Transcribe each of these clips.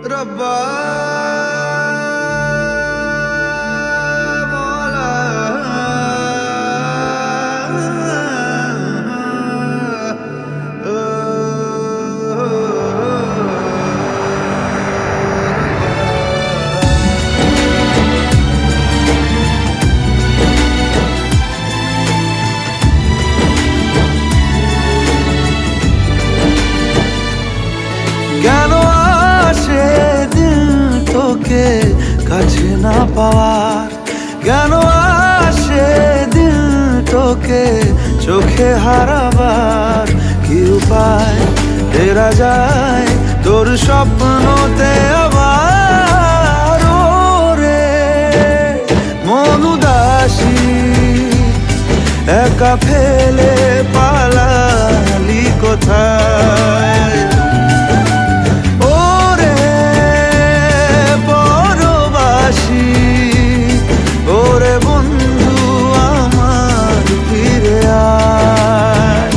रब्बा मौला কেন আসে দিল তোকে কাছে না পাওয়ার, কেন আসে দিল তোকে চোখে হারাবার। কি উপায় ফেরা যায় তোর স্বপ্নতে আবার? ওরে মন উদাসী একা ফেলে পালালি কোথায়? ওরে বন্ধু আমার ফিরে আয়।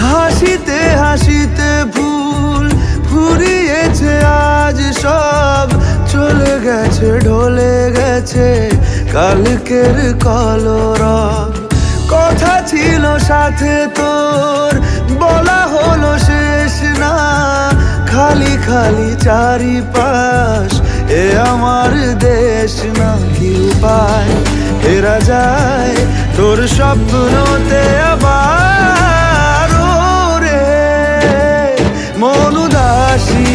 হাসিতে হাসিতে ভুল ফুরিয়েছে আজ সব, চলে গেছে ঢলে গেছে কালকের কলরব। কথা ছিল সাথে তোর বলা হলো শেষ না, খালি খালি চারিপাশ এ আমার দেশ না। কি উপায় ফেরা যায় তোর স্বপ্নতে আবার? মন উদাসী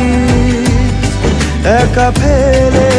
একা ফেলে